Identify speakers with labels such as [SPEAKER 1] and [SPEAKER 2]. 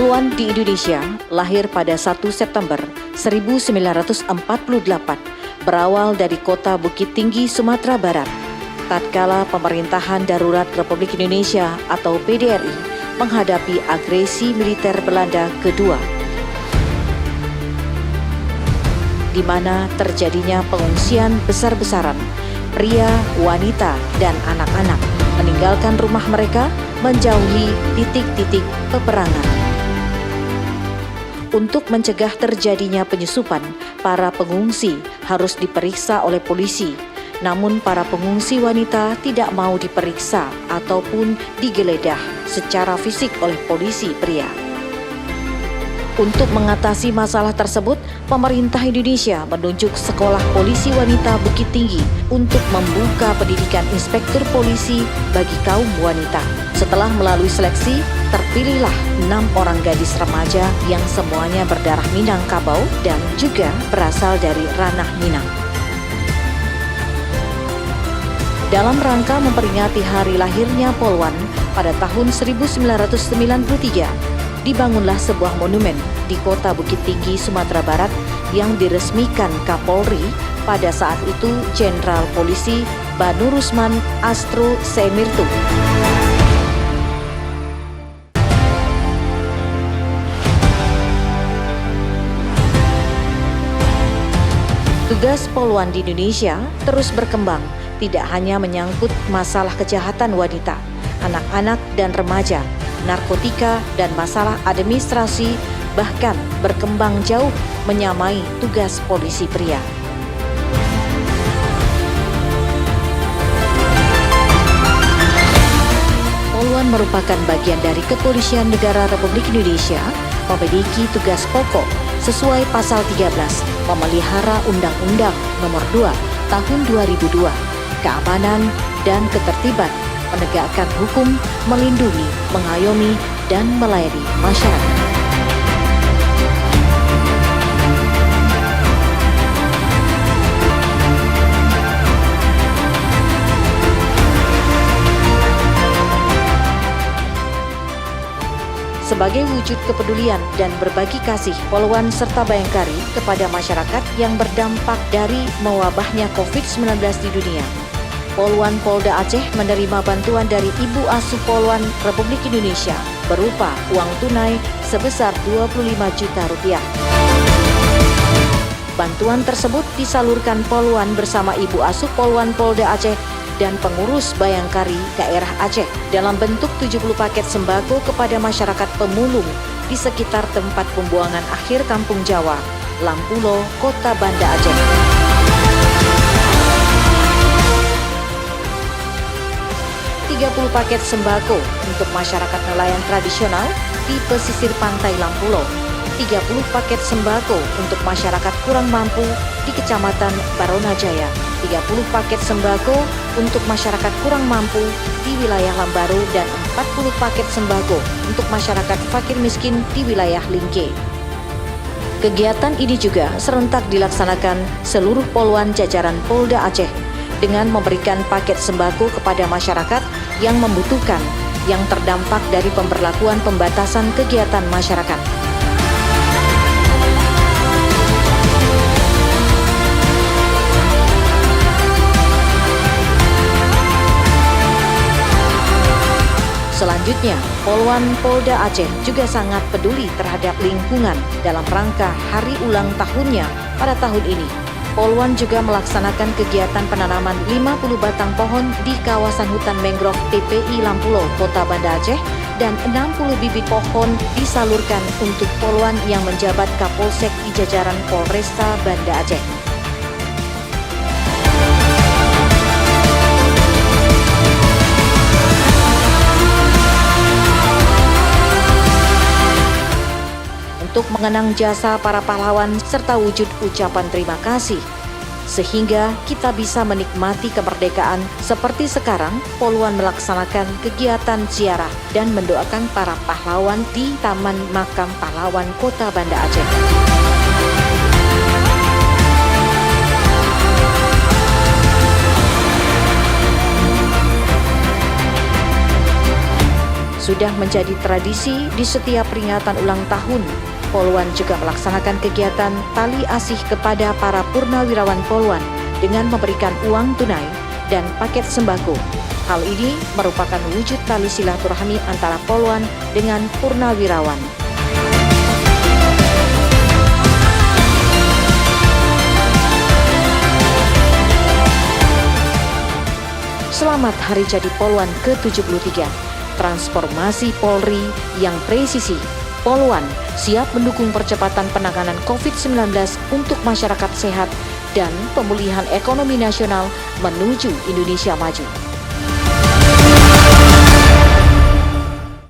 [SPEAKER 1] Poluan di Indonesia lahir pada 1 September 1948, berawal dari kota Bukit Tinggi, Sumatera Barat. Tatkala pemerintahan darurat Republik Indonesia atau PDRI menghadapi agresi militer Belanda kedua, di mana terjadinya pengungsian besar-besaran, pria, wanita, dan anak-anak meninggalkan rumah mereka menjauhi titik-titik peperangan. Untuk mencegah terjadinya penyusupan, para pengungsi harus diperiksa oleh polisi. Namun para pengungsi wanita tidak mau diperiksa ataupun digeledah secara fisik oleh polisi pria. Untuk mengatasi masalah tersebut, pemerintah Indonesia menunjuk Sekolah Polisi Wanita Bukit Tinggi untuk membuka pendidikan inspektur polisi bagi kaum wanita. Setelah melalui seleksi, terpilihlah 6 orang gadis remaja yang semuanya berdarah Minangkabau dan juga berasal dari ranah Minang. Dalam rangka memperingati hari lahirnya Poluan pada tahun 1993, dibangunlah sebuah monumen di kota Bukit Tinggi, Sumatera Barat yang diresmikan Kapolri pada saat itu Jenderal Polisi Banu Rusman Astro Semirtu. Tugas Poluan di Indonesia terus berkembang, tidak hanya menyangkut masalah kejahatan wanita, anak-anak dan remaja, narkotika, dan masalah administrasi, bahkan berkembang jauh menyamai tugas polisi pria. Poluan merupakan bagian dari Kepolisian Negara Republik Indonesia, memiliki tugas pokok sesuai pasal 13, memelihara Undang-Undang Nomor 2 Tahun 2002, keamanan dan ketertiban, menegakkan hukum, melindungi, mengayomi, dan melayani masyarakat. Sebagai wujud kepedulian dan berbagi kasih, Poluan serta Bayangkari kepada masyarakat yang berdampak dari mewabahnya COVID-19 di dunia, Poluan Polda Aceh menerima bantuan dari Ibu Asuh Poluan Republik Indonesia berupa uang tunai sebesar 25 juta rupiah. Bantuan tersebut disalurkan Poluan bersama Ibu Asuh Poluan Polda Aceh dan pengurus Bayangkari daerah Aceh dalam bentuk 70 paket sembako kepada masyarakat pemulung di sekitar tempat pembuangan akhir Kampung Jawa, Lampulo, Kota Banda Aceh. 30 paket sembako untuk masyarakat nelayan tradisional di pesisir pantai Lampulo, 30 paket sembako untuk masyarakat kurang mampu di Kecamatan Baronajaya, 30 paket sembako untuk masyarakat kurang mampu di wilayah Lambaru, dan 40 paket sembako untuk masyarakat fakir miskin di wilayah Lingke. Kegiatan ini juga serentak dilaksanakan seluruh Poluan jajaran Polda Aceh dengan memberikan paket sembako kepada masyarakat yang membutuhkan, yang terdampak dari pemberlakuan pembatasan kegiatan masyarakat. Selanjutnya, Poluan Polda Aceh juga sangat peduli terhadap lingkungan dalam rangka hari ulang tahunnya pada tahun ini. Poluan juga melaksanakan kegiatan penanaman 50 batang pohon di kawasan hutan mangrove TPI Lampulo, Kota Banda Aceh, dan 60 bibit pohon disalurkan untuk Poluan yang menjabat Kapolsek di jajaran Polresta Banda Aceh. Untuk mengenang jasa para pahlawan serta wujud ucapan terima kasih, sehingga kita bisa menikmati kemerdekaan seperti sekarang. Poluan melaksanakan kegiatan ziarah dan mendoakan para pahlawan di Taman Makam Pahlawan Kota Banda Aceh. sudah menjadi tradisi di setiap peringatan ulang tahun, Poluan juga melaksanakan kegiatan tali asih kepada para purnawirawan Poluan dengan memberikan uang tunai dan paket sembako. Hal ini merupakan wujud tali silaturahmi antara Poluan dengan purnawirawan. Selamat Hari Jadi Poluan ke-73. Transformasi Polri yang presisi. Poluan siap mendukung percepatan penanganan COVID-19 untuk masyarakat sehat dan pemulihan ekonomi nasional menuju Indonesia maju.